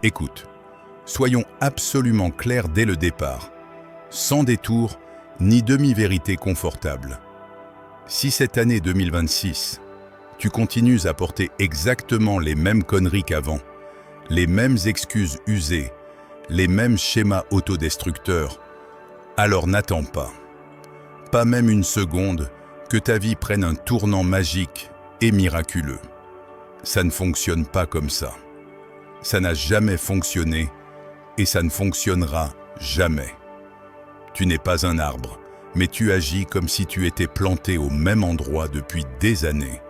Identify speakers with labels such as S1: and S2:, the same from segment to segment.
S1: Écoute, soyons absolument clairs dès le départ, sans détour ni demi-vérité confortable. Si cette année 2026, tu continues à porter exactement les mêmes conneries qu'avant, les mêmes excuses usées, les mêmes schémas autodestructeurs, alors n'attends pas même une seconde, que ta vie prenne un tournant magique et miraculeux. Ça ne fonctionne pas comme ça. Ça n'a jamais fonctionné et ça ne fonctionnera jamais. Tu n'es pas un arbre, mais tu agis comme si tu étais planté au même endroit depuis des années,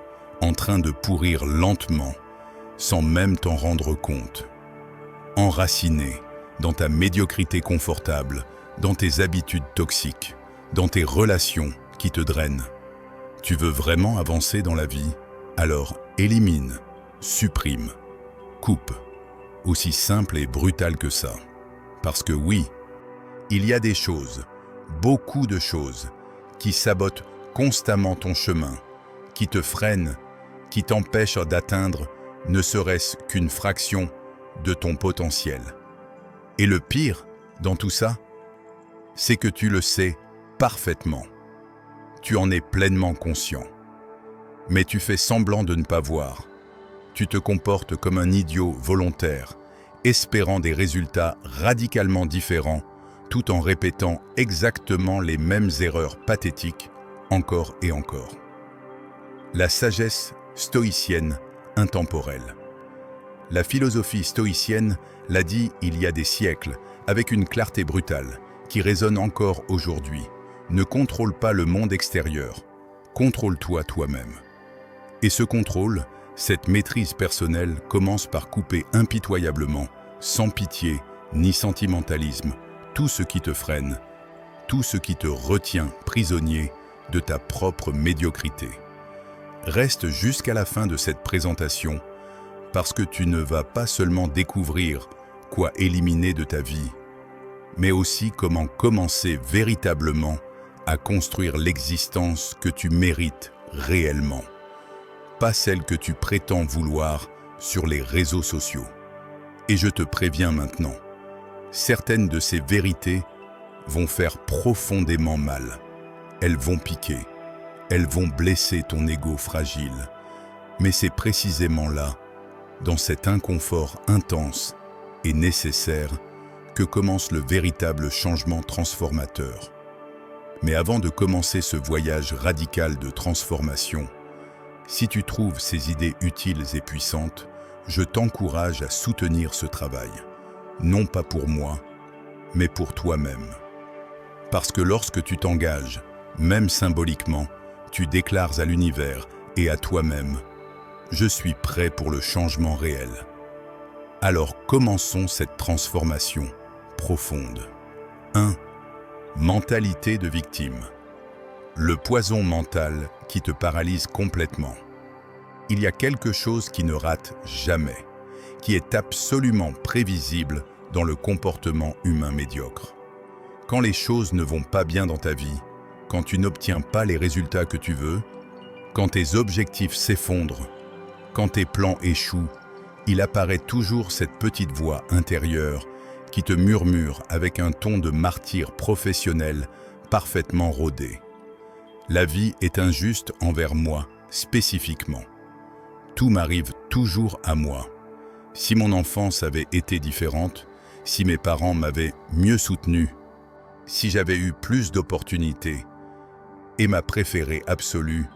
S1: en train de pourrir lentement, sans même t'en rendre compte. Enraciné dans ta médiocrité confortable, dans tes habitudes toxiques, dans tes relations qui te drainent. Tu veux vraiment avancer dans la vie? Alors élimine, supprime, coupe. Aussi simple et brutal que ça. Parce que oui, il y a des choses, beaucoup de choses, qui sabotent constamment ton chemin, qui te freinent, qui t'empêchent d'atteindre ne serait-ce qu'une fraction de ton potentiel. Et le pire dans tout ça, c'est que tu le sais parfaitement. Tu en es pleinement conscient. Mais tu fais semblant de ne pas voir. Tu te comportes comme un idiot volontaire, espérant des résultats radicalement différents, tout en répétant exactement les mêmes erreurs pathétiques, encore et encore. La sagesse stoïcienne intemporelle. La philosophie stoïcienne l'a dit il y a des siècles, avec une clarté brutale, qui résonne encore aujourd'hui. Ne contrôle pas le monde extérieur, contrôle-toi toi-même. Et ce contrôle, cette maîtrise personnelle commence par couper impitoyablement, sans pitié ni sentimentalisme, tout ce qui te freine, tout ce qui te retient prisonnier de ta propre médiocrité. Reste jusqu'à la fin de cette présentation, parce que tu ne vas pas seulement découvrir quoi éliminer de ta vie, mais aussi comment commencer véritablement à construire l'existence que tu mérites réellement, pas celle que tu prétends vouloir sur les réseaux sociaux. Et je te préviens maintenant, certaines de ces vérités vont faire profondément mal. Elles vont piquer, elles vont blesser ton ego fragile. Mais c'est précisément là, dans cet inconfort intense et nécessaire, que commence le véritable changement transformateur. Mais avant de commencer ce voyage radical de transformation, si tu trouves ces idées utiles et puissantes, je t'encourage à soutenir ce travail, non pas pour moi, mais pour toi-même. Parce que lorsque tu t'engages, même symboliquement, tu déclares à l'univers et à toi-même « Je suis prêt pour le changement réel ». Alors commençons cette transformation profonde. 1. Mentalité de victime. Le poison mental qui te paralyse complètement. Il y a quelque chose qui ne rate jamais, qui est absolument prévisible dans le comportement humain médiocre. Quand les choses ne vont pas bien dans ta vie, quand tu n'obtiens pas les résultats que tu veux, quand tes objectifs s'effondrent, quand tes plans échouent, il apparaît toujours cette petite voix intérieure qui te murmure avec un ton de martyr professionnel parfaitement rodé. La vie est injuste envers moi, spécifiquement. Tout m'arrive toujours à moi. Si mon enfance avait été différente, si mes parents m'avaient mieux soutenu, si j'avais eu plus d'opportunités, et ma préférée absolue,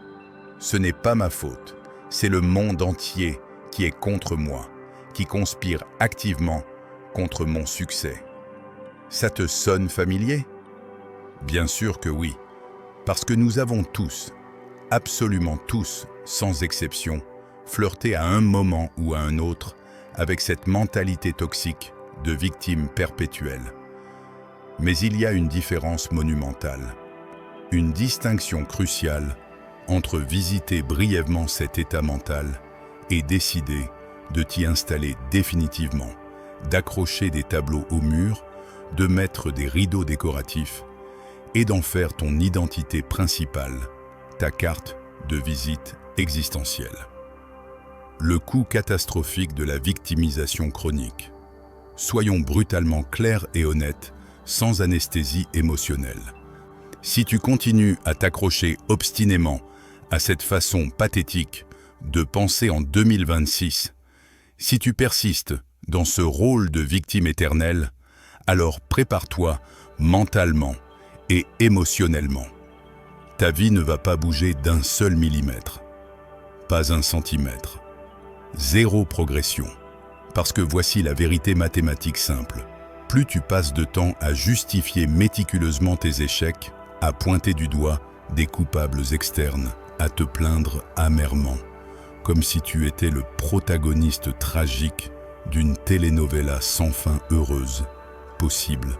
S1: ce n'est pas ma faute, c'est le monde entier qui est contre moi, qui conspire activement contre mon succès. Ça te sonne familier? Bien sûr que oui, parce que nous avons tous, absolument tous, sans exception, flirté à un moment ou à un autre avec cette mentalité toxique de victime perpétuelle. Mais il y a une différence monumentale, une distinction cruciale entre visiter brièvement cet état mental et décider de t'y installer définitivement, d'accrocher des tableaux au mur, de mettre des rideaux décoratifs et d'en faire ton identité principale, ta carte de visite existentielle. Le coût catastrophique de la victimisation chronique. Soyons brutalement clairs et honnêtes, sans anesthésie émotionnelle. Si tu continues à t'accrocher obstinément à cette façon pathétique de penser en 2026, si tu persistes dans ce rôle de victime éternelle, alors prépare-toi mentalement et émotionnellement. Ta vie ne va pas bouger d'un seul millimètre, pas un centimètre. Zéro progression. Parce que voici la vérité mathématique simple. Plus tu passes de temps à justifier méticuleusement tes échecs, à pointer du doigt des coupables externes, à te plaindre amèrement, comme si tu étais le protagoniste tragique d'une telenovela sans fin heureuse, possible,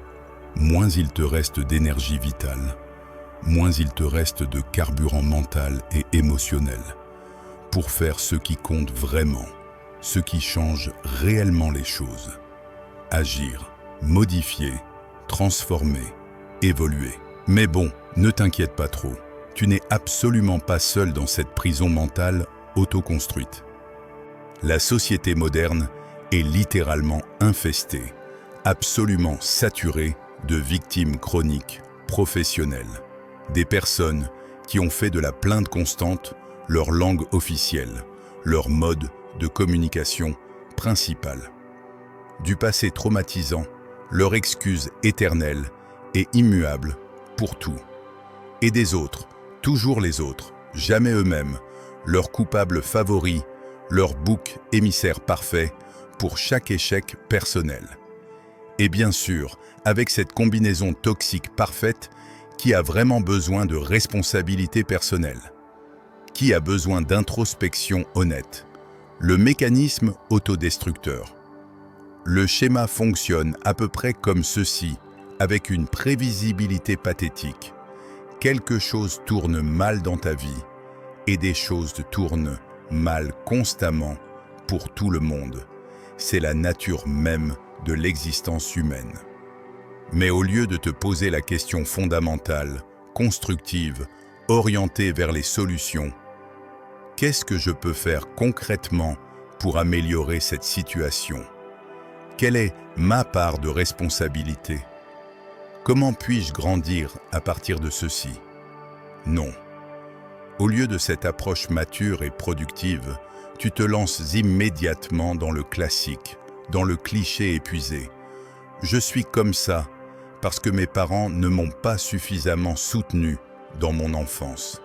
S1: moins il te reste d'énergie vitale, moins il te reste de carburant mental et émotionnel pour faire ce qui compte vraiment, ce qui change réellement les choses. Agir, modifier, transformer, évoluer. Mais bon, ne t'inquiète pas trop, tu n'es absolument pas seul dans cette prison mentale autoconstruite. La société moderne est littéralement infestée, absolument saturée de victimes chroniques, professionnelles. Des personnes qui ont fait de la plainte constante leur langue officielle, leur mode de communication principale. Du passé traumatisant, leur excuse éternelle et immuable pour tout. Et des autres, toujours les autres, jamais eux-mêmes, leurs coupables favoris, leur bouc émissaire parfait pour chaque échec personnel. Et bien sûr, avec cette combinaison toxique parfaite, qui a vraiment besoin de responsabilité personnelle? Qui a besoin d'introspection honnête? Le mécanisme autodestructeur. Le schéma fonctionne à peu près comme ceci, avec une prévisibilité pathétique. Quelque chose tourne mal dans ta vie, et des choses tournent mal constamment pour tout le monde. C'est la nature même de l'existence humaine. Mais au lieu de te poser la question fondamentale, constructive, orientée vers les solutions, qu'est-ce que je peux faire concrètement pour améliorer cette situation? Quelle est ma part de responsabilité? Comment puis-je grandir à partir de ceci? Non. Au lieu de cette approche mature et productive, tu te lances immédiatement dans le classique, dans le cliché épuisé. Je suis comme ça parce que mes parents ne m'ont pas suffisamment soutenu dans mon enfance.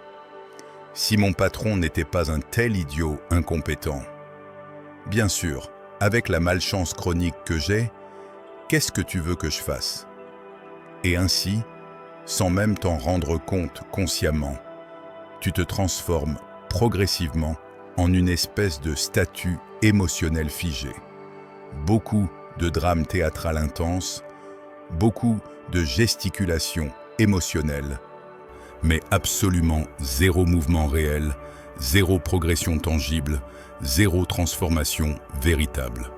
S1: Si mon patron n'était pas un tel idiot incompétent. Bien sûr, avec la malchance chronique que j'ai, qu'est-ce que tu veux que je fasse? Et ainsi, sans même t'en rendre compte consciemment, tu te transformes progressivement en une espèce de statue émotionnelle figée. Beaucoup de drames théâtrales intenses, beaucoup de gesticulations émotionnelles, mais absolument zéro mouvement réel, zéro progression tangible, zéro transformation véritable.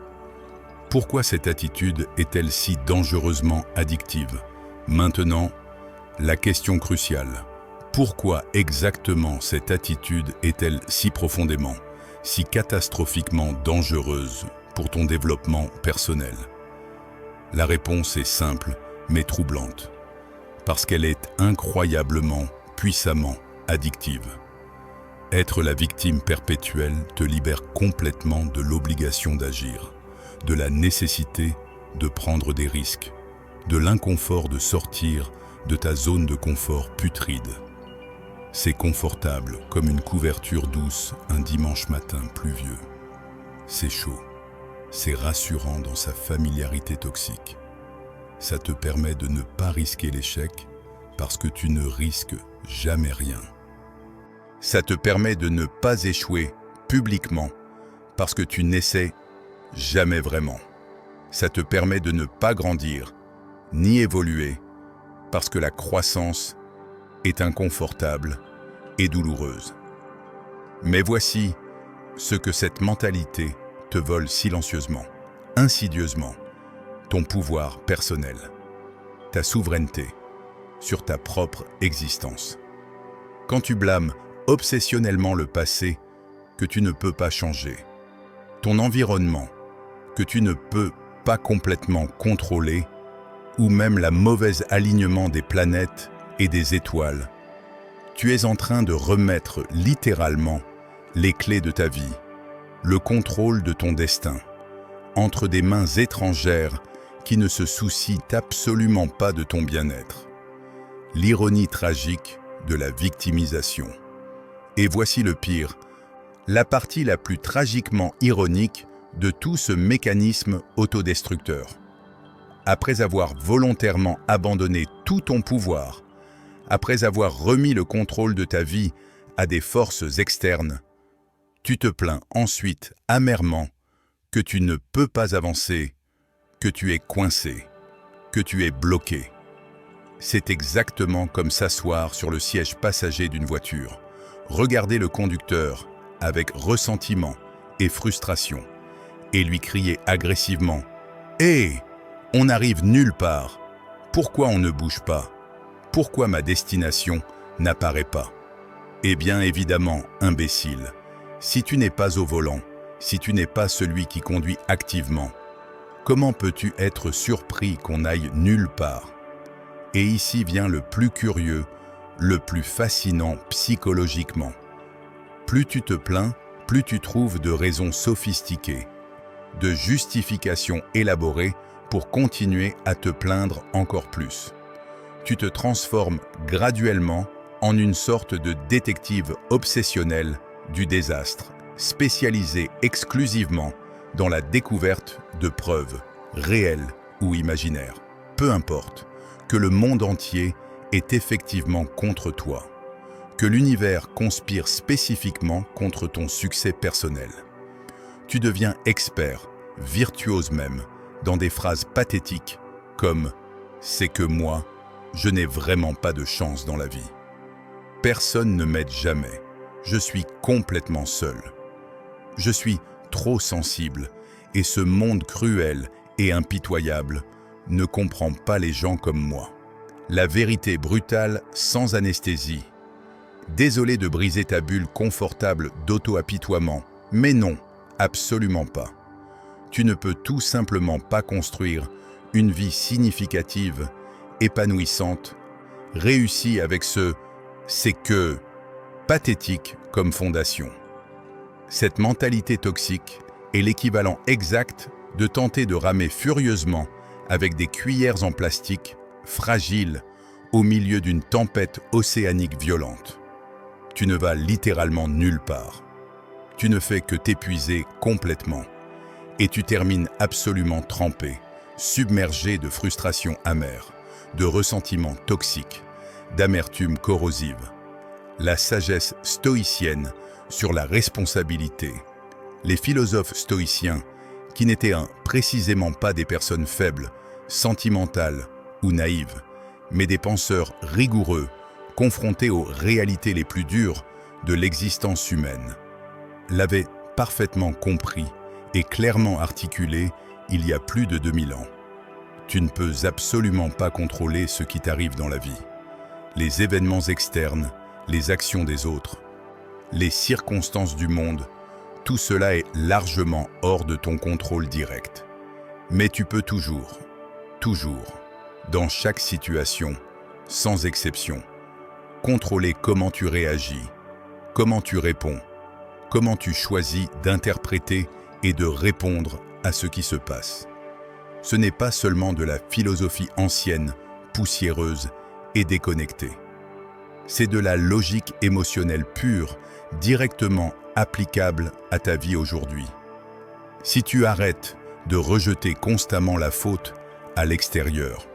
S1: Pourquoi cette attitude est-elle si dangereusement addictive? Maintenant, la question cruciale. Pourquoi exactement cette attitude est-elle si profondément, si catastrophiquement dangereuse pour ton développement personnel? La réponse est simple, mais troublante. Parce qu'elle est incroyablement, puissamment addictive. Être la victime perpétuelle te libère complètement de l'obligation d'agir, de la nécessité de prendre des risques, de l'inconfort de sortir de ta zone de confort putride. C'est confortable comme une couverture douce un dimanche matin pluvieux. C'est chaud, c'est rassurant dans sa familiarité toxique. Ça te permet de ne pas risquer l'échec parce que tu ne risques jamais rien. Ça te permet de ne pas échouer publiquement parce que tu n'essaies jamais vraiment. Ça te permet de ne pas grandir ni évoluer parce que la croissance est inconfortable et douloureuse. Mais voici ce que cette mentalité te vole silencieusement, insidieusement, ton pouvoir personnel, ta souveraineté sur ta propre existence. Quand tu blâmes obsessionnellement le passé que tu ne peux pas changer, ton environnement que tu ne peux pas complètement contrôlé, ou même le mauvais alignement des planètes et des étoiles. Tu es en train de remettre littéralement les clés de ta vie, le contrôle de ton destin, entre des mains étrangères qui ne se soucient absolument pas de ton bien-être. L'ironie tragique de la victimisation. Et voici le pire, la partie la plus tragiquement ironique de tout ce mécanisme autodestructeur. Après avoir volontairement abandonné tout ton pouvoir, après avoir remis le contrôle de ta vie à des forces externes, tu te plains ensuite amèrement que tu ne peux pas avancer, que tu es coincé, que tu es bloqué. C'est exactement comme s'asseoir sur le siège passager d'une voiture, regarder le conducteur avec ressentiment et frustration, et lui crier agressivement « Hé, on n'arrive nulle part. Pourquoi on ne bouge pas? Pourquoi ma destination n'apparaît pas ?» Eh bien évidemment, imbécile, si tu n'es pas au volant, si tu n'es pas celui qui conduit activement, comment peux-tu être surpris qu'on n'aille nulle part? Et ici vient le plus curieux, le plus fascinant psychologiquement. Plus tu te plains, plus tu trouves de raisons sophistiquées, de justifications élaborées pour continuer à te plaindre encore plus. Tu te transformes graduellement en une sorte de détective obsessionnel du désastre, spécialisé exclusivement dans la découverte de preuves, réelles ou imaginaires. Peu importe, que le monde entier est effectivement contre toi, que l'univers conspire spécifiquement contre ton succès personnel. Tu deviens expert, virtuose même, dans des phrases pathétiques comme « c'est que moi, je n'ai vraiment pas de chance dans la vie. Personne ne m'aide jamais. Je suis complètement seul. Je suis trop sensible et ce monde cruel et impitoyable ne comprend pas les gens comme moi. La vérité brutale sans anesthésie. Désolé de briser ta bulle confortable d'auto-apitoiement, mais non, absolument pas. Tu ne peux tout simplement pas construire une vie significative, épanouissante, réussie avec ce « c'est que » pathétique comme fondation. Cette mentalité toxique est l'équivalent exact de tenter de ramer furieusement avec des cuillères en plastique, fragiles, au milieu d'une tempête océanique violente. Tu ne vas littéralement nulle part. Tu ne fais que t'épuiser complètement. Et tu termines absolument trempé, submergé de frustration amère, de ressentiments toxiques, d'amertume corrosive. La sagesse stoïcienne sur la responsabilité. Les philosophes stoïciens, qui n'étaient précisément pas des personnes faibles, sentimentales ou naïves, mais des penseurs rigoureux, confrontés aux réalités les plus dures de l'existence humaine, l'avaient parfaitement compris et clairement articulé il y a plus de 2000 ans. Tu ne peux absolument pas contrôler ce qui t'arrive dans la vie. Les événements externes, les actions des autres, les circonstances du monde, tout cela est largement hors de ton contrôle direct. Mais tu peux toujours, dans chaque situation, sans exception, contrôler comment tu réagis, comment tu réponds, comment tu choisis d'interpréter et de répondre à ce qui se passe. Ce n'est pas seulement de la philosophie ancienne, poussiéreuse et déconnectée. C'est de la logique émotionnelle pure, directement applicable à ta vie aujourd'hui. Si tu arrêtes de rejeter constamment la faute à l'extérieur,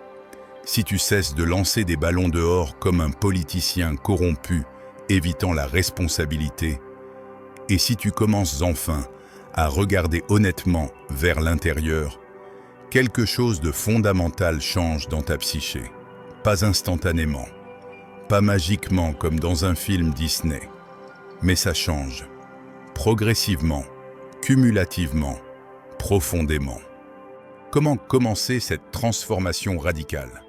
S1: si tu cesses de lancer des ballons dehors comme un politicien corrompu, évitant la responsabilité, et si tu commences enfin à regarder honnêtement vers l'intérieur, quelque chose de fondamental change dans ta psyché. Pas instantanément, pas magiquement comme dans un film Disney, mais ça change. Progressivement, cumulativement, profondément. Comment commencer cette transformation radicale?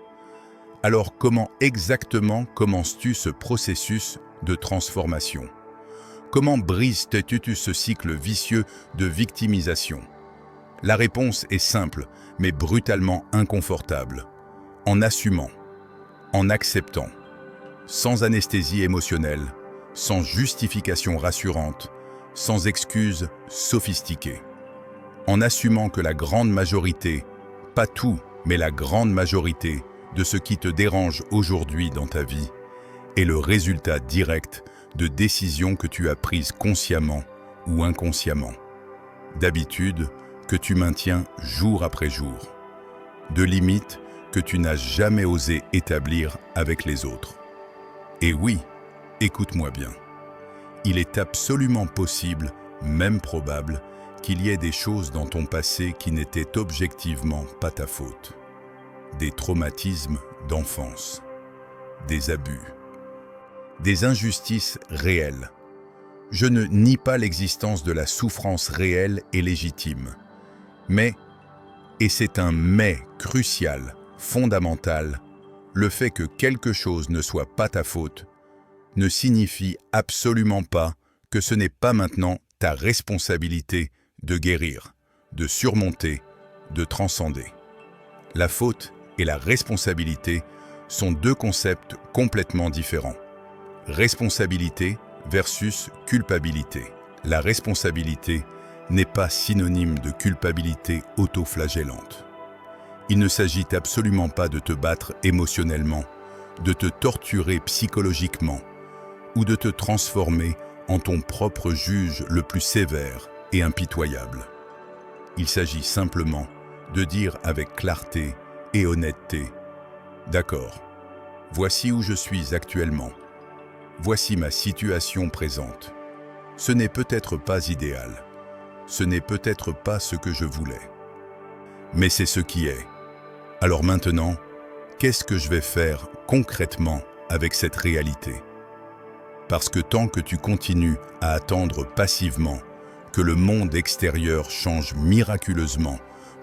S1: Alors comment exactement commences-tu ce processus de transformation? Comment brises-tu ce cycle vicieux de victimisation? La réponse est simple, mais brutalement inconfortable. En assumant, en acceptant, sans anesthésie émotionnelle, sans justification rassurante, sans excuses sophistiquées. En assumant que la grande majorité, pas tout, mais la grande majorité de ce qui te dérange aujourd'hui dans ta vie est le résultat direct de décisions que tu as prises consciemment ou inconsciemment. D'habitude, que tu maintiens jour après jour. De limites que tu n'as jamais osé établir avec les autres. Et oui, écoute-moi bien. Il est absolument possible, même probable, qu'il y ait des choses dans ton passé qui n'étaient objectivement pas ta faute. Des traumatismes d'enfance, des abus, des injustices réelles. Je ne nie pas l'existence de la souffrance réelle et légitime. Mais, et c'est un mais crucial, fondamental, le fait que quelque chose ne soit pas ta faute ne signifie absolument pas que ce n'est pas maintenant ta responsabilité de guérir, de surmonter, de transcender. La faute et la responsabilité sont deux concepts complètement différents. Responsabilité versus culpabilité. La responsabilité n'est pas synonyme de culpabilité autoflagellante. Il ne s'agit absolument pas de te battre émotionnellement, de te torturer psychologiquement ou de te transformer en ton propre juge le plus sévère et impitoyable. Il s'agit simplement de dire avec clarté et honnêteté « D'accord, voici où je suis actuellement. Voici ma situation présente. Ce n'est peut-être pas idéal. Ce n'est peut-être pas ce que je voulais. Mais c'est ce qui est. Alors maintenant, qu'est-ce que je vais faire concrètement avec cette réalité ? Parce que tant que tu continues à attendre passivement que le monde extérieur change miraculeusement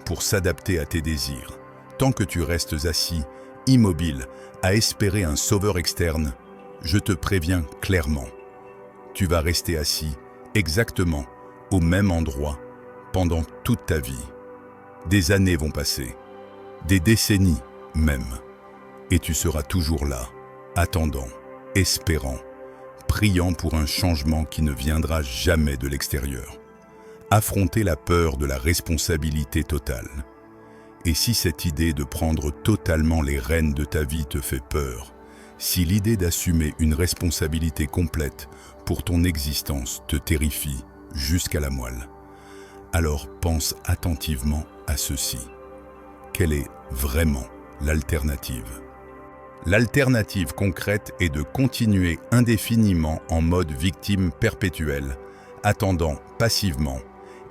S1: pour s'adapter à tes désirs, tant que tu restes assis, immobile, à espérer un sauveur externe, je te préviens clairement, tu vas rester assis exactement au même endroit pendant toute ta vie. Des années vont passer, des décennies même, et tu seras toujours là, attendant, espérant, priant pour un changement qui ne viendra jamais de l'extérieur. Affronter la peur de la responsabilité totale. Et si cette idée de prendre totalement les rênes de ta vie te fait peur, si l'idée d'assumer une responsabilité complète pour ton existence te terrifie jusqu'à la moelle, alors pense attentivement à ceci. Quelle est vraiment l'alternative ? L'alternative concrète est de continuer indéfiniment en mode victime perpétuelle, attendant passivement,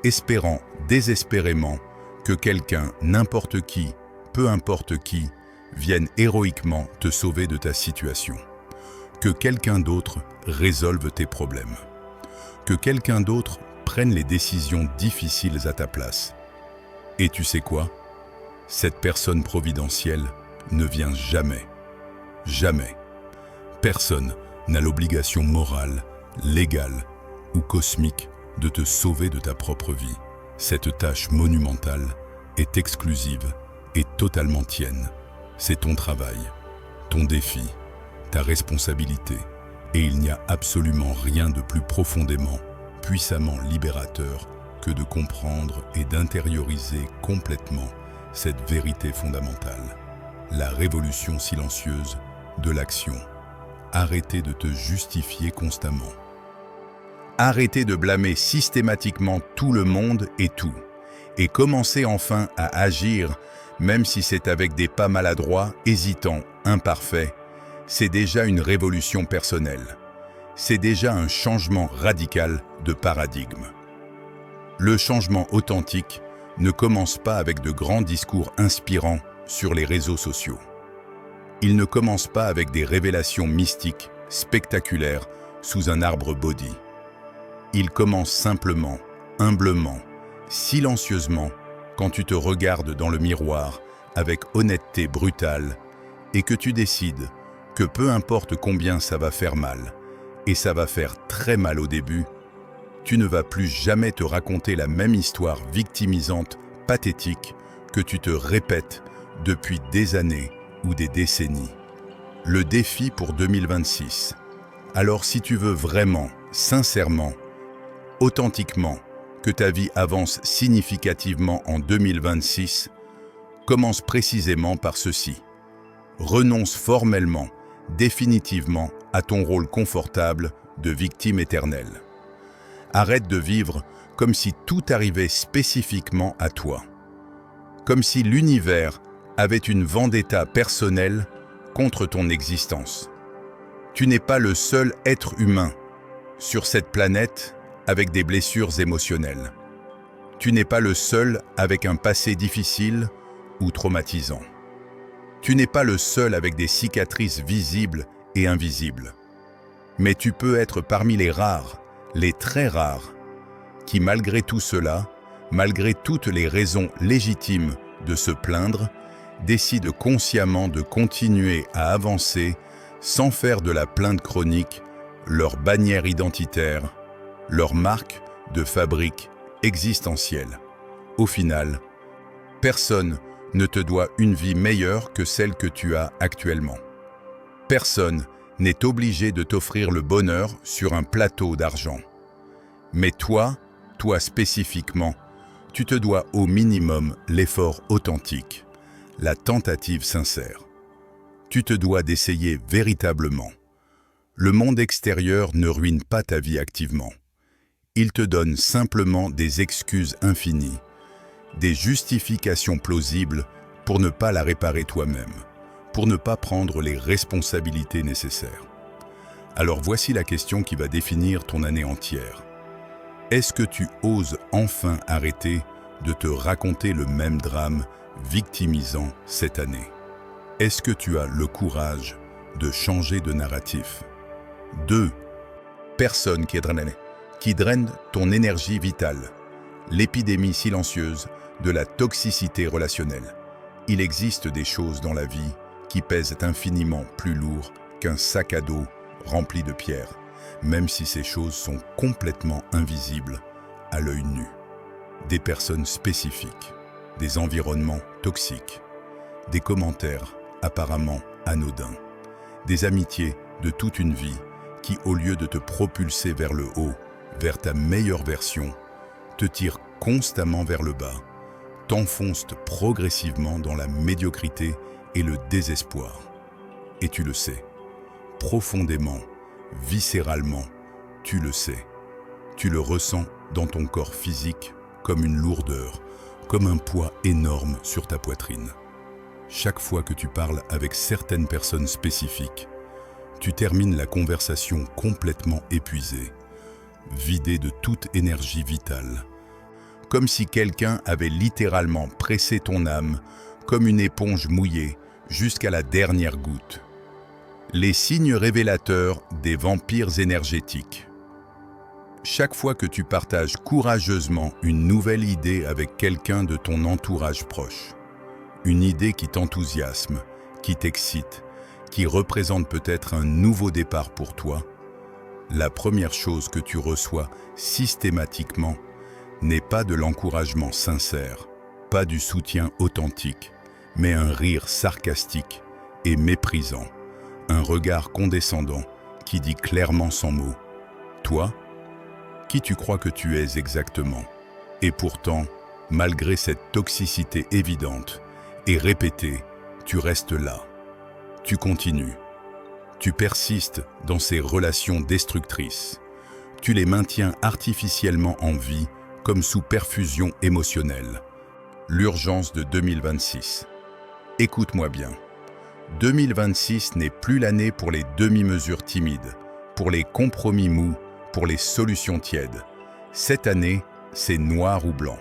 S1: espérant désespérément que quelqu'un, n'importe qui, peu importe qui, vienne héroïquement te sauver de ta situation. Que quelqu'un d'autre résolve tes problèmes. Que quelqu'un d'autre prenne les décisions difficiles à ta place. Et tu sais quoi ? Cette personne providentielle ne vient jamais. Jamais. Personne n'a l'obligation morale, légale ou cosmique de te sauver de ta propre vie. Cette tâche monumentale est exclusive et totalement tienne. C'est ton travail, ton défi, ta responsabilité, et il n'y a absolument rien de plus profondément, puissamment libérateur que de comprendre et d'intérioriser complètement cette vérité fondamentale. La révolution silencieuse de l'action. Arrêtez de te justifier constamment. Arrêtez de blâmer systématiquement tout le monde et tout. Et commencez enfin à agir, même si c'est avec des pas maladroits, hésitants, imparfaits. C'est déjà une révolution personnelle. C'est déjà un changement radical de paradigme. Le changement authentique ne commence pas avec de grands discours inspirants sur les réseaux sociaux. Il ne commence pas avec des révélations mystiques, spectaculaires, sous un arbre Bodhi. Il commence simplement, humblement, silencieusement, quand tu te regardes dans le miroir avec honnêteté brutale et que tu décides que peu importe combien ça va faire mal, et ça va faire très mal au début, tu ne vas plus jamais te raconter la même histoire victimisante pathétique que tu te répètes depuis des années ou des décennies. Le défi pour 2026. Alors si tu veux vraiment, sincèrement, authentiquement, que ta vie avance significativement en 2026, commence précisément par ceci. Renonce formellement, définitivement, à ton rôle confortable de victime éternelle. Arrête de vivre comme si tout arrivait spécifiquement à toi. Comme si l'univers avait une vendetta personnelle contre ton existence. Tu n'es pas le seul être humain sur cette planète avec des blessures émotionnelles. Tu n'es pas le seul avec un passé difficile ou traumatisant. Tu n'es pas le seul avec des cicatrices visibles et invisibles. Mais tu peux être parmi les rares, les très rares, qui malgré tout cela, malgré toutes les raisons légitimes de se plaindre, décident consciemment de continuer à avancer sans faire de la plainte chronique leur bannière identitaire, leur marque de fabrique existentielle. Au final, personne ne te doit une vie meilleure que celle que tu as actuellement. Personne n'est obligé de t'offrir le bonheur sur un plateau d'argent. Mais toi spécifiquement, tu te dois au minimum l'effort authentique, la tentative sincère. Tu te dois d'essayer véritablement. Le monde extérieur ne ruine pas ta vie activement. Il te donne simplement des excuses infinies, des justifications plausibles pour ne pas la réparer toi-même, pour ne pas prendre les responsabilités nécessaires. Alors voici la question qui va définir ton année entière. Est-ce que tu oses enfin arrêter de te raconter le même drame victimisant cette année? Est-ce que tu as le courage de changer de narratif? 2. Personne qui draine ton énergie vitale. L'épidémie silencieuse de la toxicité relationnelle. Il existe des choses dans la vie qui pèsent infiniment plus lourd qu'un sac à dos rempli de pierres, même si ces choses sont complètement invisibles à l'œil nu. Des personnes spécifiques, des environnements toxiques, des commentaires apparemment anodins, des amitiés de toute une vie qui, au lieu de te propulser vers le haut, vers ta meilleure version, te tirent constamment vers le bas, t'enfoncent progressivement dans la médiocrité et le désespoir. Et tu le sais, profondément, viscéralement, tu le sais. Tu le ressens dans ton corps physique comme une lourdeur, comme un poids énorme sur ta poitrine. Chaque fois que tu parles avec certaines personnes spécifiques, tu termines la conversation complètement épuisé, vidé de toute énergie vitale, comme si quelqu'un avait littéralement pressé ton âme comme une éponge mouillée jusqu'à la dernière goutte. Les signes révélateurs des vampires énergétiques. Chaque fois que tu partages courageusement une nouvelle idée avec quelqu'un de ton entourage proche, une idée qui t'enthousiasme, qui t'excite, qui représente peut-être un nouveau départ pour toi, la première chose que tu reçois systématiquement n'est pas de l'encouragement sincère, pas du soutien authentique, mais un rire sarcastique et méprisant, un regard condescendant qui dit clairement sans mots « Toi, qui tu crois que tu es exactement ?» Et pourtant, malgré cette toxicité évidente et répétée, tu restes là. Tu continues. Tu persistes dans ces relations destructrices. Tu les maintiens artificiellement en vie, comme sous perfusion émotionnelle. L'urgence de 2026. Écoute-moi bien. 2026 n'est plus l'année pour les demi-mesures timides, pour les compromis mous, pour les solutions tièdes. Cette année, c'est noir ou blanc.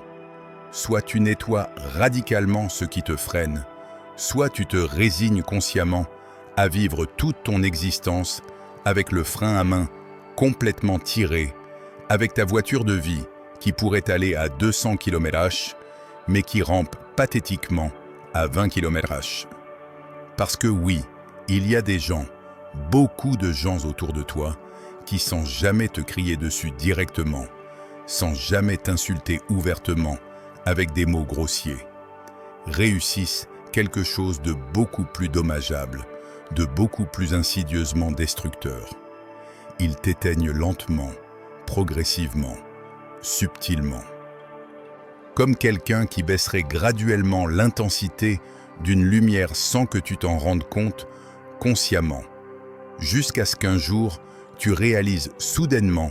S1: Soit tu nettoies radicalement ce qui te freine, soit tu te résignes consciemment à vivre toute ton existence avec le frein à main complètement tiré, avec ta voiture de vie qui pourrait aller à 200 km/h, mais qui rampe pathétiquement à 20 km/h. Parce que oui, il y a des gens, beaucoup de gens autour de toi, qui sans jamais te crier dessus directement, sans jamais t'insulter ouvertement, avec des mots grossiers, réussissent quelque chose de beaucoup plus dommageable, de beaucoup plus insidieusement destructeur. Ils t'éteignent lentement, progressivement, subtilement. Comme quelqu'un qui baisserait graduellement l'intensité d'une lumière sans que tu t'en rendes compte, consciemment, jusqu'à ce qu'un jour, tu réalises soudainement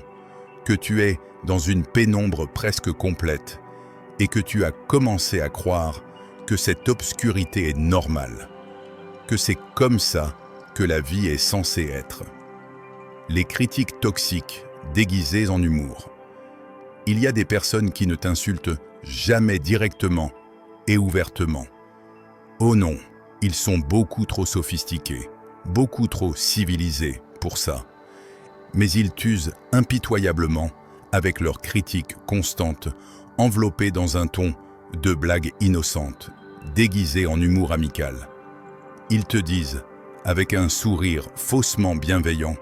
S1: que tu es dans une pénombre presque complète et que tu as commencé à croire que cette obscurité est normale, que c'est comme ça que la vie est censée être. Les critiques toxiques déguisées en humour. Il y a des personnes qui ne t'insultent jamais directement et ouvertement. Oh non, ils sont beaucoup trop sophistiqués, beaucoup trop civilisés pour ça. Mais ils t'usent impitoyablement avec leurs critiques constantes, enveloppées dans un ton de blagues innocentes, déguisées en humour amical. Ils te disent, avec un sourire faussement bienveillant,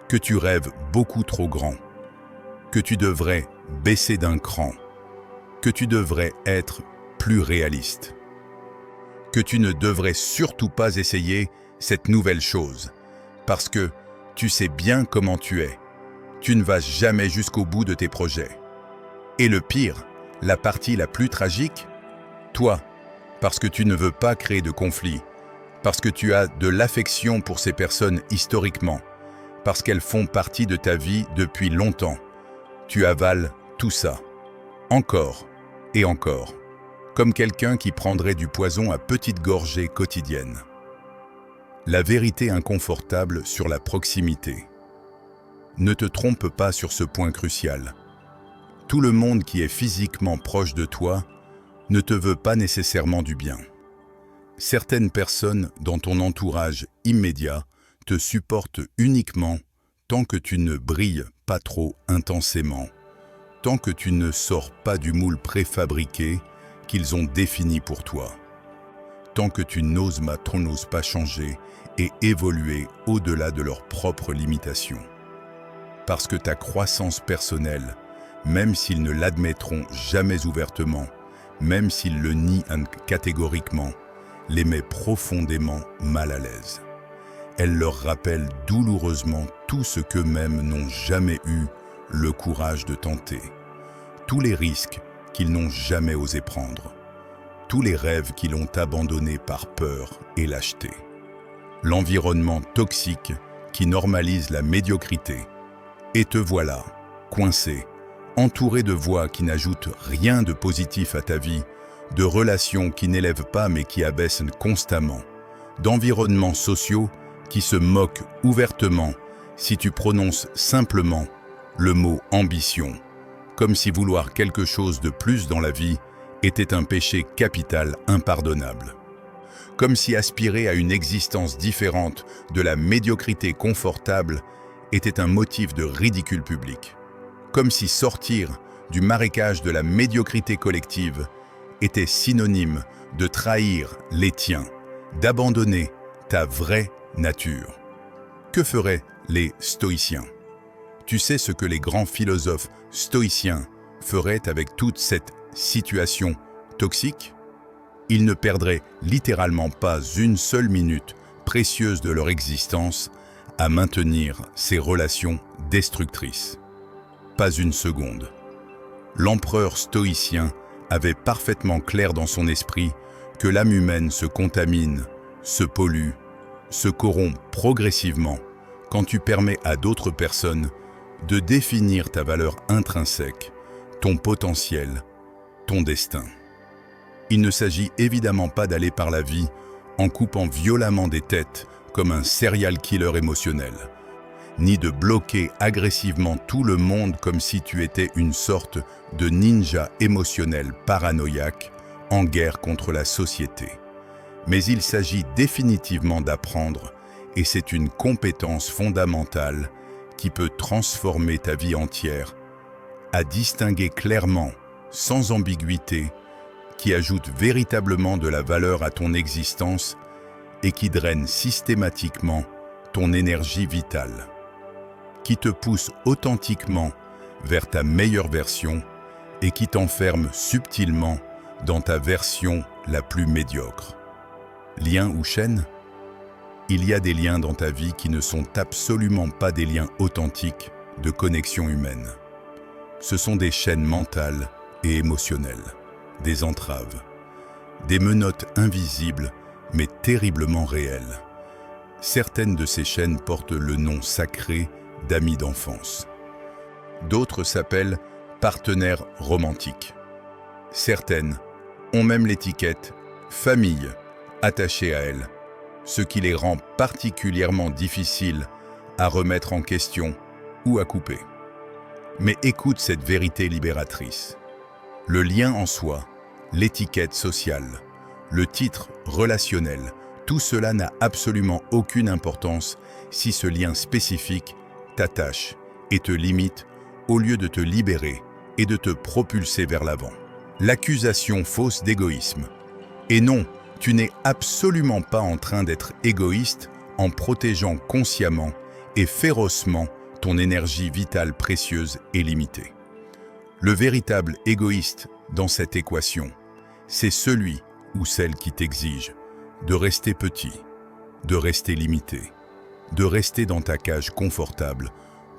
S1: que tu rêves beaucoup trop grand, que tu devrais baisser d'un cran, que tu devrais être plus réaliste, que tu ne devrais surtout pas essayer cette nouvelle chose, parce que tu sais bien comment tu es. Tu ne vas jamais jusqu'au bout de tes projets. Et le pire, la partie la plus tragique, toi, parce que tu ne veux pas créer de conflit, parce que tu as de l'affection pour ces personnes historiquement, parce qu'elles font partie de ta vie depuis longtemps, tu avales tout ça, encore et encore, comme quelqu'un qui prendrait du poison à petites gorgées quotidiennes. La vérité inconfortable sur la proximité. Ne te trompe pas sur ce point crucial. Tout le monde qui est physiquement proche de toi ne te veut pas nécessairement du bien. Certaines personnes dans ton entourage immédiat te supportent uniquement tant que tu ne brilles pas trop intensément, tant que tu ne sors pas du moule préfabriqué qu'ils ont défini pour toi, tant que tu n'oses pas changer et évoluer au-delà de leurs propres limitations. Parce que ta croissance personnelle, même s'ils ne l'admettront jamais ouvertement, même s'ils le nient catégoriquement, les met profondément mal à l'aise. Elle leur rappelle douloureusement tout ce qu'eux-mêmes n'ont jamais eu le courage de tenter, tous les risques qu'ils n'ont jamais osé prendre, tous les rêves qu'ils ont abandonnés par peur et lâcheté. L'environnement toxique qui normalise la médiocrité. Et te voilà, coincé, entouré de voix qui n'ajoutent rien de positif à ta vie, de relations qui n'élèvent pas mais qui abaissent constamment, d'environnements sociaux qui se moquent ouvertement si tu prononces simplement le mot ambition, comme si vouloir quelque chose de plus dans la vie était un péché capital impardonnable. Comme si aspirer à une existence différente de la médiocrité confortable était un motif de ridicule public. Comme si sortir du marécage de la médiocrité collective était synonyme de trahir les tiens, d'abandonner ta vraie nature. Que feraient les stoïciens? Tu sais ce que les grands philosophes stoïciens feraient avec toute cette situation toxique? Ils ne perdraient littéralement pas une seule minute précieuse de leur existence à maintenir ces relations destructrices. Pas une seconde. L'empereur stoïcien avait parfaitement clair dans son esprit que l'âme humaine se contamine, se pollue, se corrompt progressivement quand tu permets à d'autres personnes de définir ta valeur intrinsèque, ton potentiel, ton destin. Il ne s'agit évidemment pas d'aller par la vie en coupant violemment des têtes comme un serial killer émotionnel, ni de bloquer agressivement tout le monde comme si tu étais une sorte de ninja émotionnel paranoïaque en guerre contre la société. Mais il s'agit définitivement d'apprendre, et c'est une compétence fondamentale qui peut transformer ta vie entière, à distinguer clairement, sans ambiguïté, qui ajoute véritablement de la valeur à ton existence et qui draine systématiquement ton énergie vitale, qui te pousse authentiquement vers ta meilleure version et qui t'enferme subtilement dans ta version la plus médiocre. Lien ou chaîne? Il y a des liens dans ta vie qui ne sont absolument pas des liens authentiques de connexion humaine. Ce sont des chaînes mentales et émotionnelles, des entraves, des menottes invisibles mais terriblement réelles. Certaines de ces chaînes portent le nom sacré d'amis d'enfance. D'autres s'appellent partenaires romantiques. Certaines ont même l'étiquette famille attachée à elles, ce qui les rend particulièrement difficiles à remettre en question ou à couper. Mais écoute cette vérité libératrice. Le lien en soi, l'étiquette sociale, le titre relationnel, tout cela n'a absolument aucune importance si ce lien spécifique t'attache et te limite au lieu de te libérer et de te propulser vers l'avant. L'accusation fausse d'égoïsme. Et non, tu n'es absolument pas en train d'être égoïste en protégeant consciemment et férocement ton énergie vitale précieuse et limitée. Le véritable égoïste dans cette équation, c'est celui ou celle qui t'exige de rester petit, de rester limité, de rester dans ta cage confortable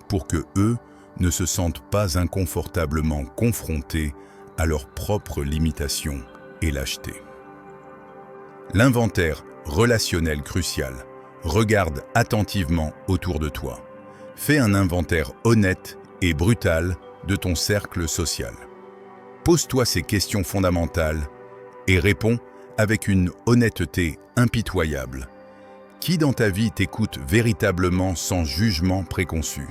S1: pour que eux ne se sentent pas inconfortablement confrontés à leurs propres limitations et lâcheté. L'inventaire relationnel crucial. Regarde attentivement autour de toi. Fais un inventaire honnête et brutal de ton cercle social. Pose-toi ces questions fondamentales et réponds avec une honnêteté impitoyable. Qui dans ta vie t'écoute véritablement sans jugement préconçu?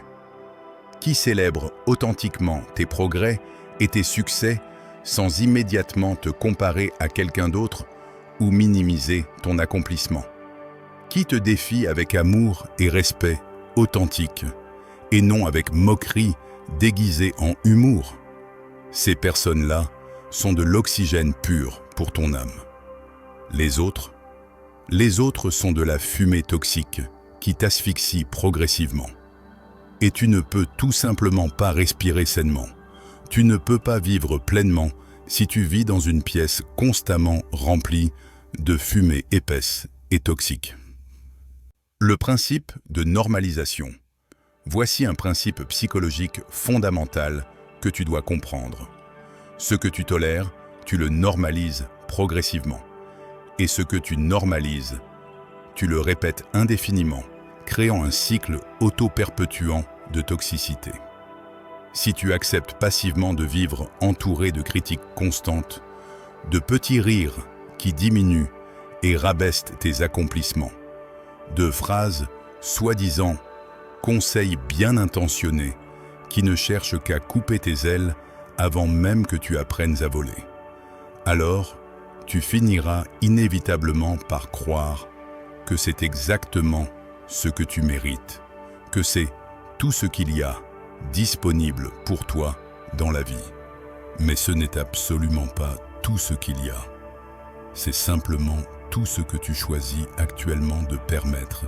S1: Qui célèbre authentiquement tes progrès et tes succès sans immédiatement te comparer à quelqu'un d'autre ou minimiser ton accomplissement? Qui te défie avec amour et respect authentique et non avec moquerie déguisée en humour? Ces personnes-là sont de l'oxygène pur pour ton âme. Les autres sont de la fumée toxique qui t'asphyxie progressivement. Et tu ne peux tout simplement pas respirer sainement. Tu ne peux pas vivre pleinement si tu vis dans une pièce constamment remplie de fumée épaisse et toxique. Le principe de normalisation. Voici un principe psychologique fondamental que tu dois comprendre. Ce que tu tolères, tu le normalises progressivement. Et ce que tu normalises, tu le répètes indéfiniment, créant un cycle auto-perpétuant de toxicité. Si tu acceptes passivement de vivre entouré de critiques constantes, de petits rires qui diminuent et rabaissent tes accomplissements, de phrases soi-disant conseils bien intentionnés qui ne cherchent qu'à couper tes ailes avant même que tu apprennes à voler, alors tu finiras inévitablement par croire que c'est exactement ce que tu mérites, que c'est tout ce qu'il y a disponible pour toi dans la vie. Mais ce n'est absolument pas tout ce qu'il y a. C'est simplement tout ce que tu choisis actuellement de permettre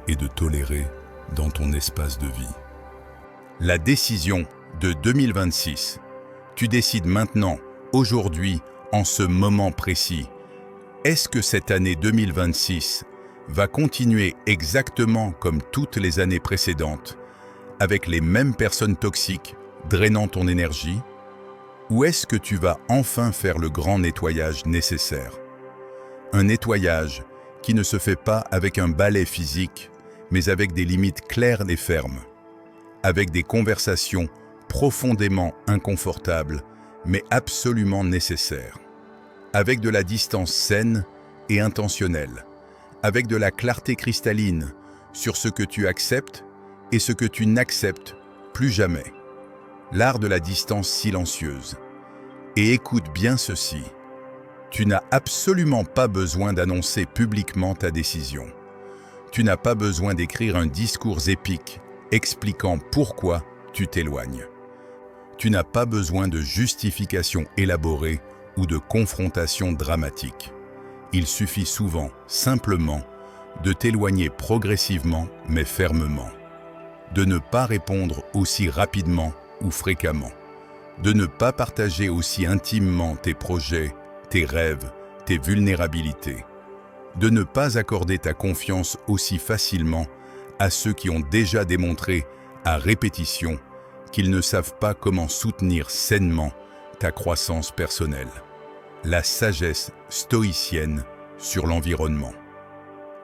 S1: et de tolérer dans ton espace de vie. La décision de 2026. Tu décides maintenant, aujourd'hui, en ce moment précis. Est-ce que cette année 2026 va continuer exactement comme toutes les années précédentes, avec les mêmes personnes toxiques drainant ton énergie? Ou est-ce que tu vas enfin faire le grand nettoyage nécessaire? Un nettoyage qui ne se fait pas avec un balai physique, mais avec des limites claires et fermes, avec des conversations profondément inconfortables, mais absolument nécessaires, avec de la distance saine et intentionnelle, avec de la clarté cristalline sur ce que tu acceptes et ce que tu n'acceptes plus jamais. L'art de la distance silencieuse. Et écoute bien ceci. Tu n'as absolument pas besoin d'annoncer publiquement ta décision. Tu n'as pas besoin d'écrire un discours épique expliquant pourquoi tu t'éloignes. Tu n'as pas besoin de justification élaborée ou de confrontation dramatique. Il suffit souvent, simplement, de t'éloigner progressivement mais fermement. De ne pas répondre aussi rapidement ou fréquemment. de ne pas partager aussi intimement tes projets, tes rêves, tes vulnérabilités, de ne pas accorder ta confiance aussi facilement à ceux qui ont déjà démontré à répétition qu'ils ne savent pas comment soutenir sainement ta croissance personnelle. La sagesse stoïcienne sur l'environnement.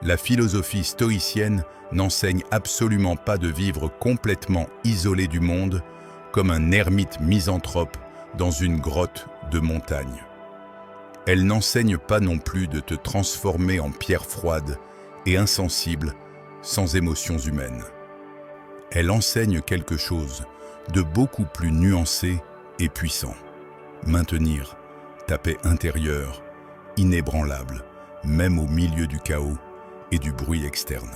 S1: La philosophie stoïcienne n'enseigne absolument pas de vivre complètement isolé du monde comme un ermite misanthrope dans une grotte de montagne. Elle n'enseigne pas non plus de te transformer en pierre froide et insensible sans émotions humaines. Elle enseigne quelque chose de beaucoup plus nuancé et puissant. Maintenir ta paix intérieure, inébranlable, même au milieu du chaos et du bruit externe.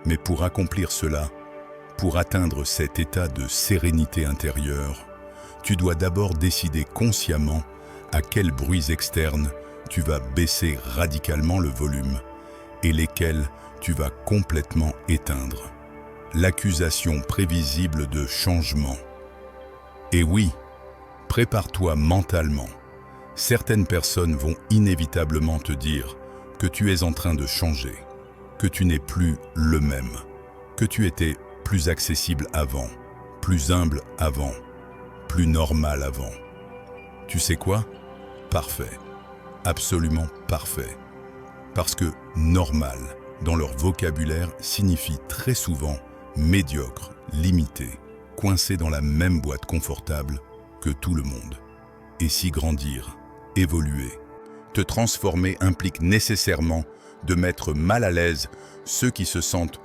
S1: Mais pour accomplir cela, pour atteindre cet état de sérénité intérieure, tu dois d'abord décider consciemment à quels bruits externes tu vas baisser radicalement le volume et lesquels tu vas complètement éteindre. L'accusation prévisible de changement. Et oui, prépare-toi mentalement. Certaines personnes vont inévitablement te dire que tu es en train de changer, que tu n'es plus le même, que tu étais plus accessible avant, plus humble avant, plus normal avant. Tu sais quoi? Parfait. Absolument parfait. Parce que normal, dans leur vocabulaire, signifie très souvent médiocre, limité, coincé dans la même boîte confortable que tout le monde. Et si grandir, évoluer, te transformer implique nécessairement de mettre mal à l'aise ceux qui se sentent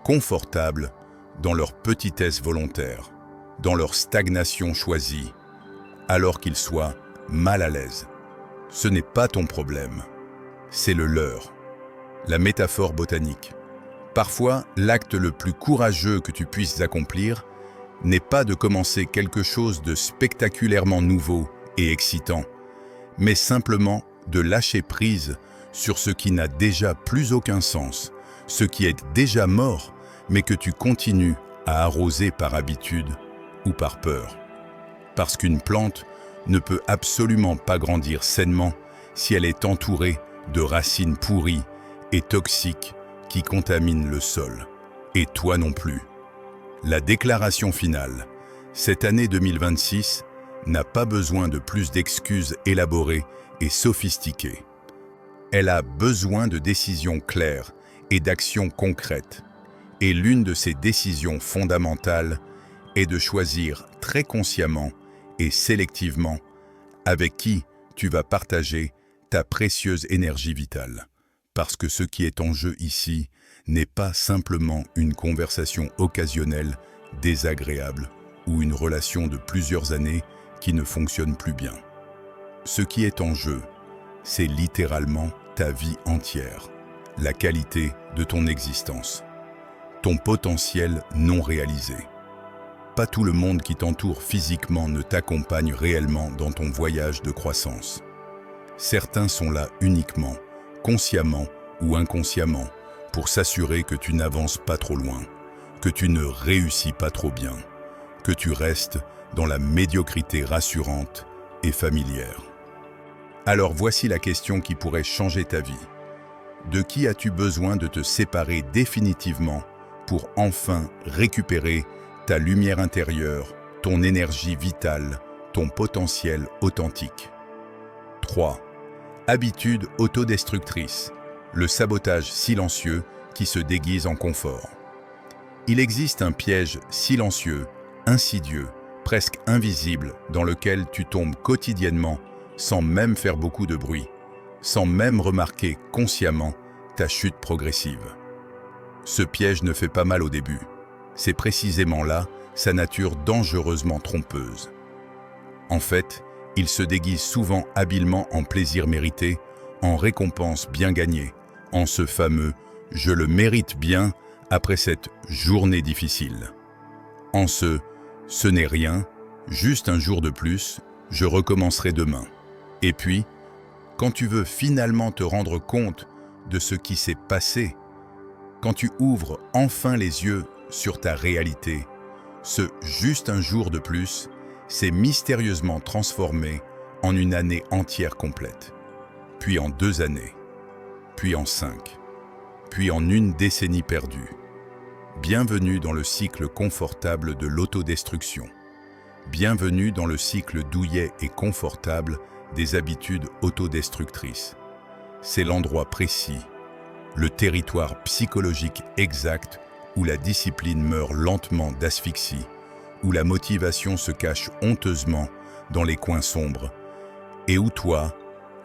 S1: confortables dans leur petitesse volontaire, dans leur stagnation choisie, alors qu'ils soient mal à l'aise. Ce n'est pas ton problème, c'est le leur. La métaphore botanique. Parfois, l'acte le plus courageux que tu puisses accomplir n'est pas de commencer quelque chose de spectaculairement nouveau et excitant, mais simplement de lâcher prise sur ce qui n'a déjà plus aucun sens, ce qui est déjà mort, mais que tu continues à arroser par habitude ou par peur. Parce qu'une plante ne peut absolument pas grandir sainement si elle est entourée de racines pourries et toxiques qui contaminent le sol. Et toi non plus. La déclaration finale. Cette année 2026 n'a pas besoin de plus d'excuses élaborées et sophistiquées. Elle a besoin de décisions claires et d'actions concrètes. Et l'une de ces décisions fondamentales est de choisir très consciemment et sélectivement avec qui tu vas partager ta précieuse énergie vitale. Parce que ce qui est en jeu ici n'est pas simplement une conversation occasionnelle, désagréable ou une relation de plusieurs années qui ne fonctionne plus bien. Ce qui est en jeu, c'est littéralement ta vie entière, la qualité de ton existence, ton potentiel non réalisé. Pas tout le monde qui t'entoure physiquement ne t'accompagne réellement dans ton voyage de croissance. Certains sont là uniquement, consciemment ou inconsciemment, pour s'assurer que tu n'avances pas trop loin, que tu ne réussis pas trop bien, que tu restes dans la médiocrité rassurante et familière. Alors voici la question qui pourrait changer ta vie. De qui as-tu besoin de te séparer définitivement pour enfin récupérer ta lumière intérieure, ton énergie vitale, ton potentiel authentique? 3. Habitude autodestructrice, le sabotage silencieux qui se déguise en confort. Il existe un piège silencieux, insidieux, presque invisible, dans lequel tu tombes quotidiennement sans même faire beaucoup de bruit, sans même remarquer consciemment ta chute progressive. Ce piège ne fait pas mal au début. C'est précisément là sa nature dangereusement trompeuse. En fait, il se déguise souvent habilement en plaisir mérité, en récompense bien gagnée, en ce fameux « je le mérite bien » après cette journée difficile. En ce « ce n'est rien, juste un jour de plus, je recommencerai demain ». Et puis, quand tu veux finalement te rendre compte de ce qui s'est passé, quand tu ouvres enfin les yeux sur ta réalité, ce « juste un jour de plus », s'est mystérieusement transformée en une année entière complète, puis en 2 années, puis en 5, puis en une décennie perdue. Bienvenue dans le cycle confortable de l'autodestruction. Bienvenue dans le cycle douillet et confortable des habitudes autodestructrices. C'est l'endroit précis, le territoire psychologique exact où la discipline meurt lentement d'asphyxie, où la motivation se cache honteusement dans les coins sombres, et où toi,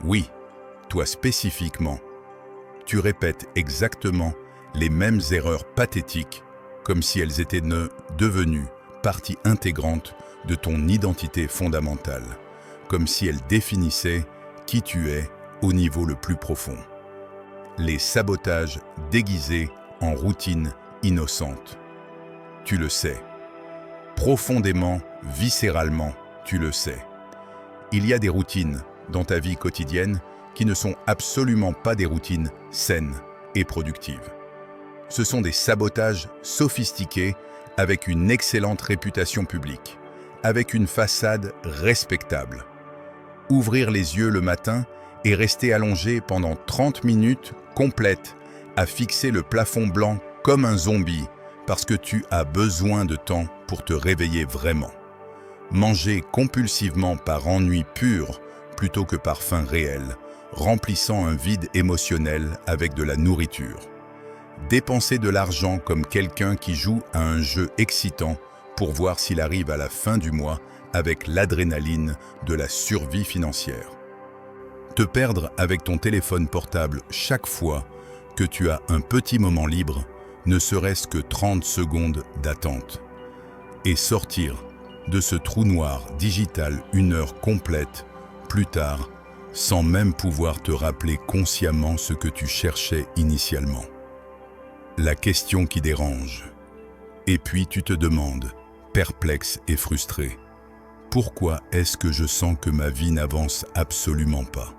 S1: oui, toi spécifiquement, tu répètes exactement les mêmes erreurs pathétiques comme si elles étaient devenues partie intégrante de ton identité fondamentale, comme si elles définissaient qui tu es au niveau le plus profond. Les sabotages déguisés en routine innocente. Tu le sais. Profondément, viscéralement, tu le sais. Il y a des routines dans ta vie quotidienne qui ne sont absolument pas des routines saines et productives. Ce sont des sabotages sophistiqués avec une excellente réputation publique, avec une façade respectable. Ouvrir les yeux le matin et rester allongé pendant 30 minutes complètes à fixer le plafond blanc comme un zombie parce que tu as besoin de temps pour te réveiller vraiment. Manger compulsivement par ennui pur plutôt que par faim réelle, remplissant un vide émotionnel avec de la nourriture. Dépenser de l'argent comme quelqu'un qui joue à un jeu excitant pour voir s'il arrive à la fin du mois avec l'adrénaline de la survie financière. Te perdre avec ton téléphone portable chaque fois que tu as un petit moment libre, ne serait-ce que 30 secondes d'attente. Et sortir de ce trou noir digital 1 heure complète plus tard, sans même pouvoir te rappeler consciemment ce que tu cherchais initialement. La question qui dérange. Et puis tu te demandes, perplexe et frustré, pourquoi est-ce que je sens que ma vie n'avance absolument pas?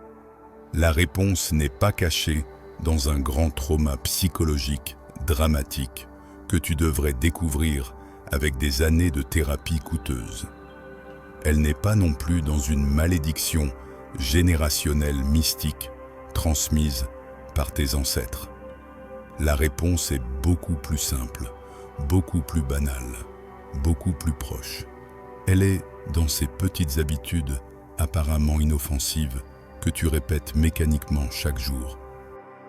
S1: La réponse n'est pas cachée dans un grand trauma psychologique dramatique que tu devrais découvrir avec des années de thérapie coûteuse. Elle n'est pas non plus dans une malédiction générationnelle mystique transmise par tes ancêtres. La réponse est beaucoup plus simple, beaucoup plus banale, beaucoup plus proche. Elle est dans ces petites habitudes apparemment inoffensives que tu répètes mécaniquement chaque jour.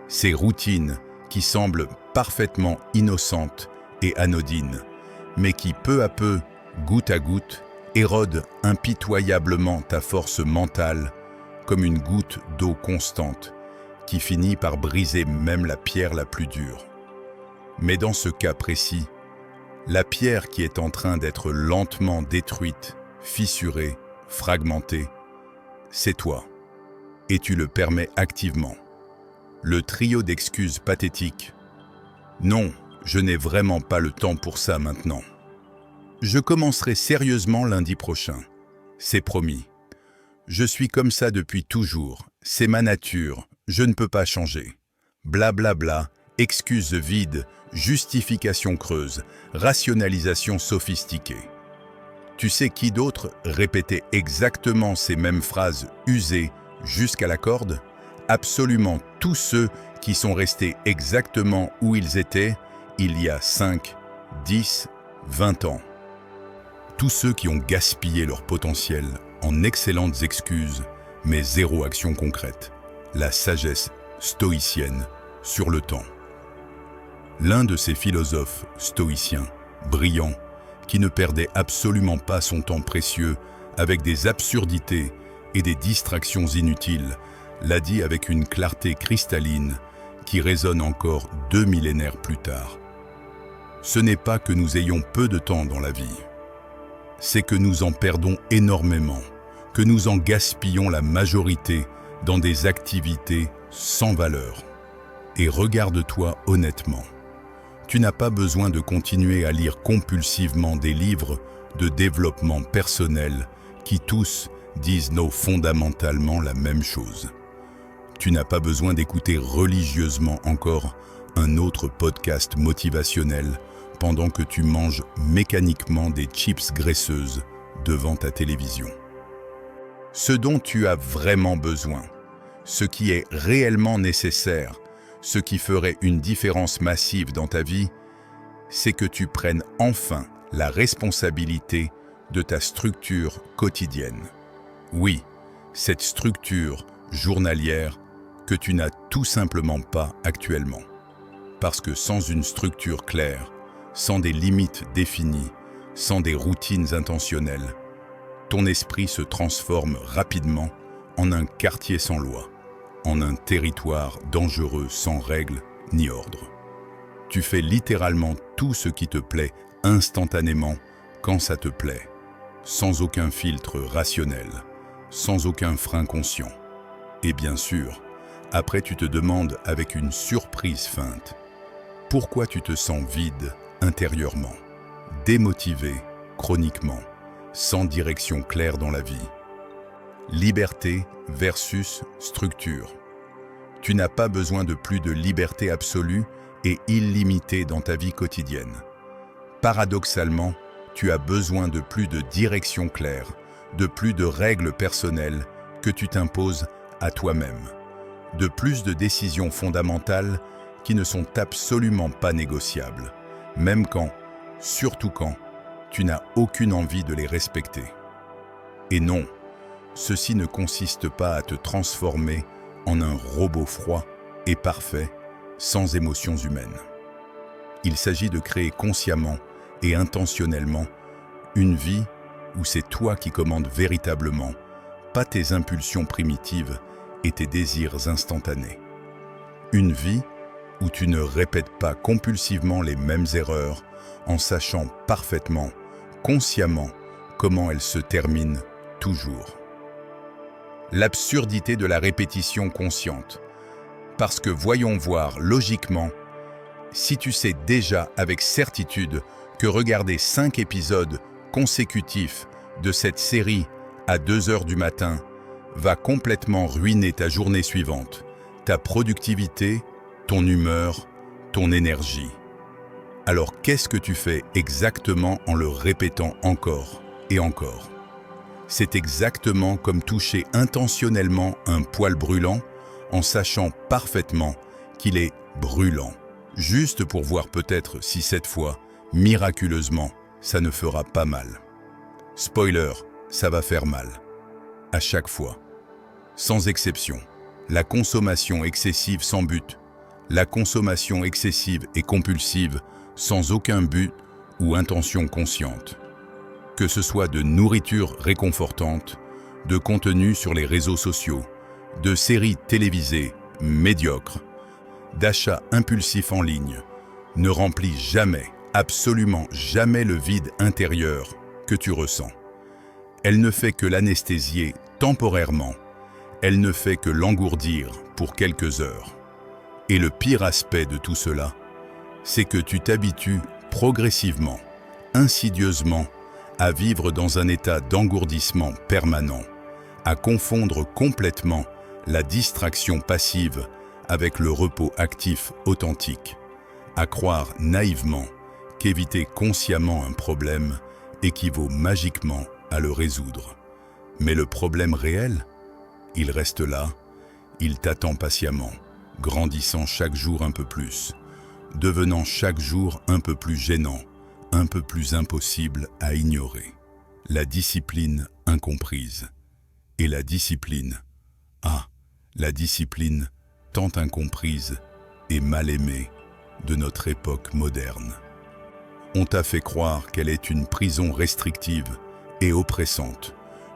S1: Ces routines qui semblent parfaitement innocentes et anodines, mais qui peu à peu, goutte à goutte, érodent impitoyablement ta force mentale comme une goutte d'eau constante qui finit par briser même la pierre la plus dure. Mais dans ce cas précis, la pierre qui est en train d'être lentement détruite, fissurée, fragmentée, c'est toi. Et tu le permets activement. Le trio d'excuses pathétiques. Non, je n'ai vraiment pas le temps pour ça maintenant. Je commencerai sérieusement lundi prochain. C'est promis. Je suis comme ça depuis toujours. C'est ma nature. Je ne peux pas changer. Blablabla, bla bla, excuses vides, justifications creuses, rationalisation sophistiquée. Tu sais qui d'autre répétait exactement ces mêmes phrases usées jusqu'à la corde? Absolument tous ceux qui sont restés exactement où ils étaient il y a 5, 10, 20 ans. Tous ceux qui ont gaspillé leur potentiel en excellentes excuses, mais zéro action concrète. La sagesse stoïcienne sur le temps. L'un de ces philosophes stoïciens, brillants, qui ne perdait absolument pas son temps précieux avec des absurdités et des distractions inutiles, l'a dit avec une clarté cristalline qui résonne encore 2 millénaires plus tard. Ce n'est pas que nous ayons peu de temps dans la vie, c'est que nous en perdons énormément, que nous en gaspillons la majorité dans des activités sans valeur. Et regarde-toi honnêtement. Tu n'as pas besoin de continuer à lire compulsivement des livres de développement personnel qui tous disent fondamentalement la même chose. Tu n'as pas besoin d'écouter religieusement encore un autre podcast motivationnel pendant que tu manges mécaniquement des chips graisseuses devant ta télévision. Ce dont tu as vraiment besoin, ce qui est réellement nécessaire, ce qui ferait une différence massive dans ta vie, c'est que tu prennes enfin la responsabilité de ta structure quotidienne. Oui, cette structure journalière que tu n'as tout simplement pas actuellement. Parce que sans une structure claire, sans des limites définies, sans des routines intentionnelles, ton esprit se transforme rapidement en un quartier sans loi, en un territoire dangereux sans règles ni ordre. Tu fais littéralement tout ce qui te plaît instantanément quand ça te plaît, sans aucun filtre rationnel, sans aucun frein conscient. Et bien sûr, après tu te demandes avec une surprise feinte, pourquoi tu te sens vide intérieurement, démotivé chroniquement, sans direction claire dans la vie. Liberté versus structure. Tu n'as pas besoin de plus de liberté absolue et illimitée dans ta vie quotidienne. Paradoxalement, tu as besoin de plus de direction claire, de plus de règles personnelles que tu t'imposes à toi-même, de plus de décisions fondamentales qui ne sont absolument pas négociables, même quand, surtout quand, tu n'as aucune envie de les respecter. Et non, ceci ne consiste pas à te transformer en un robot froid et parfait, sans émotions humaines. Il s'agit de créer consciemment et intentionnellement une vie où c'est toi qui commandes véritablement, pas tes impulsions primitives et tes désirs instantanés. Une vie où tu ne répètes pas compulsivement les mêmes erreurs en sachant parfaitement, consciemment, comment elles se terminent toujours. L'absurdité de la répétition consciente. Parce que voyons voir logiquement, si tu sais déjà avec certitude que regarder 5 épisodes consécutifs de cette série à 2 heures du matin va complètement ruiner ta journée suivante, ta productivité, ton humeur, ton énergie. Alors qu'est-ce que tu fais exactement en le répétant encore et encore? C'est exactement comme toucher intentionnellement un poil brûlant en sachant parfaitement qu'il est brûlant, juste pour voir peut-être si cette fois, miraculeusement, ça ne fera pas mal. Spoiler, ça va faire mal. À chaque fois. Sans exception. La consommation excessive sans but. La consommation excessive et compulsive sans aucun but ou intention consciente. Que ce soit de nourriture réconfortante, de contenu sur les réseaux sociaux, de séries télévisées médiocres, d'achats impulsifs en ligne, ne remplit jamais, absolument jamais le vide intérieur que tu ressens. Elle ne fait que l'anesthésier temporairement, elle ne fait que l'engourdir pour quelques heures. Et le pire aspect de tout cela, c'est que tu t'habitues progressivement, insidieusement, à vivre dans un état d'engourdissement permanent, à confondre complètement la distraction passive avec le repos actif authentique, à croire naïvement qu'éviter consciemment un problème équivaut magiquement à le résoudre. Mais le problème réel, il reste là, il t'attend patiemment, grandissant chaque jour un peu plus, devenant chaque jour un peu plus gênant, un peu plus impossible à ignorer. La discipline incomprise. Et la discipline, la discipline tant incomprise et mal aimée de notre époque moderne. On t'a fait croire qu'elle est une prison restrictive et oppressante,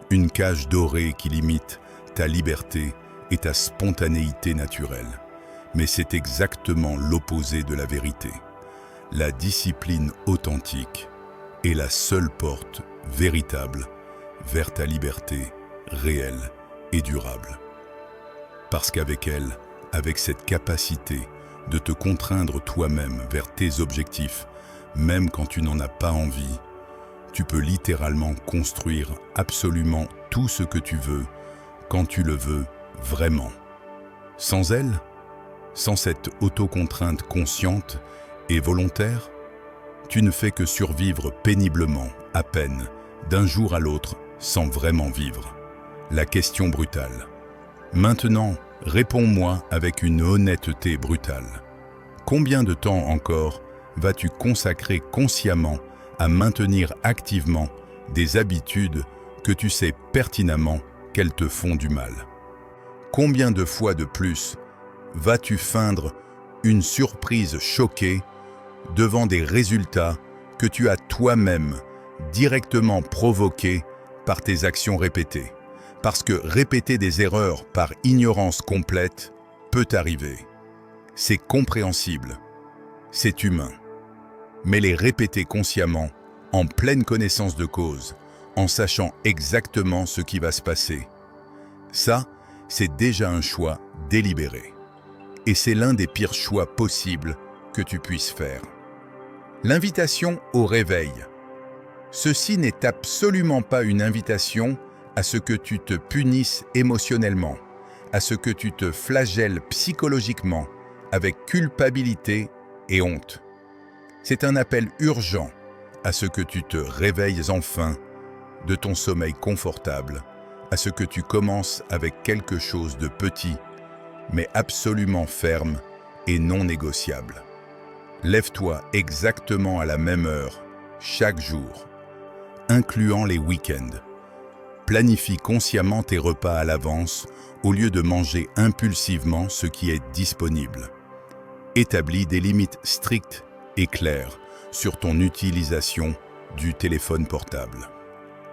S1: une cage dorée qui limite ta liberté et ta spontanéité naturelle. Mais c'est exactement l'opposé de la vérité. La discipline authentique est la seule porte véritable vers ta liberté réelle et durable. Parce qu'avec elle, avec cette capacité de te contraindre toi-même vers tes objectifs, même quand tu n'en as pas envie, tu peux littéralement construire absolument tout ce que tu veux, quand tu le veux vraiment. Sans elle, sans cette autocontrainte consciente et volontaire, tu ne fais que survivre péniblement, à peine, d'un jour à l'autre sans vraiment vivre. La question brutale. Maintenant, réponds-moi avec une honnêteté brutale. Combien de temps encore vas-tu consacrer consciemment à maintenir activement des habitudes que tu sais pertinemment qu'elles te font du mal? Combien de fois de plus vas-tu feindre une surprise choquée devant des résultats que tu as toi-même directement provoqués par tes actions répétées? Parce que répéter des erreurs par ignorance complète peut arriver. C'est compréhensible, c'est humain. Mais les répéter consciemment, en pleine connaissance de cause, en sachant exactement ce qui va se passer, ça, c'est déjà un choix délibéré. Et c'est l'un des pires choix possibles que tu puisses faire. L'invitation au réveil. Ceci n'est absolument pas une invitation à ce que tu te punisses émotionnellement, à ce que tu te flagelles psychologiquement avec culpabilité et honte. C'est un appel urgent à ce que tu te réveilles enfin de ton sommeil confortable, à ce que tu commences avec quelque chose de petit, mais absolument ferme et non négociable. Lève-toi exactement à la même heure, chaque jour, incluant les week-ends. Planifie consciemment tes repas à l'avance au lieu de manger impulsivement ce qui est disponible. Établis des limites strictes et claires sur ton utilisation du téléphone portable.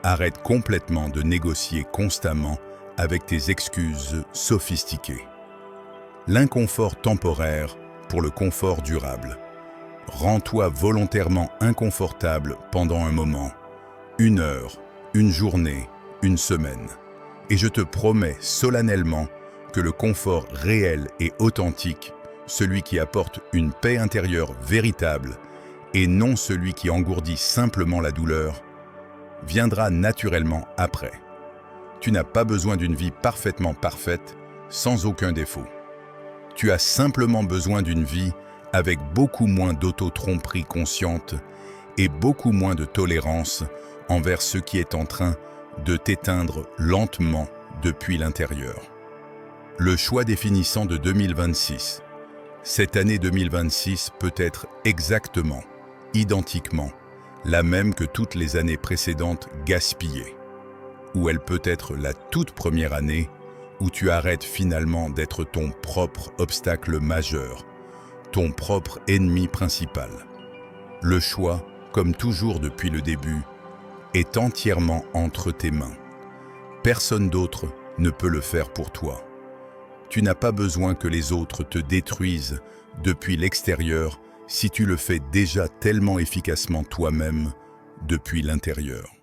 S1: Arrête complètement de négocier constamment avec tes excuses sophistiquées. L'inconfort temporaire pour le confort durable. Rends-toi volontairement inconfortable pendant un moment, une heure, une journée, une semaine. Et je te promets solennellement que le confort réel et authentique, celui qui apporte une paix intérieure véritable et non celui qui engourdit simplement la douleur, viendra naturellement après. Tu n'as pas besoin d'une vie parfaitement parfaite, sans aucun défaut. Tu as simplement besoin d'une vie avec beaucoup moins d'auto-tromperie consciente et beaucoup moins de tolérance envers ce qui est en train de t'éteindre lentement depuis l'intérieur. Le choix définissant de 2026. Cette année 2026 peut être exactement, identiquement, la même que toutes les années précédentes gaspillées. Ou elle peut être la toute première année où tu arrêtes finalement d'être ton propre obstacle majeur, ton propre ennemi principal. Le choix, comme toujours depuis le début, est entièrement entre tes mains. Personne d'autre ne peut le faire pour toi. Tu n'as pas besoin que les autres te détruisent depuis l'extérieur si tu le fais déjà tellement efficacement toi-même depuis l'intérieur.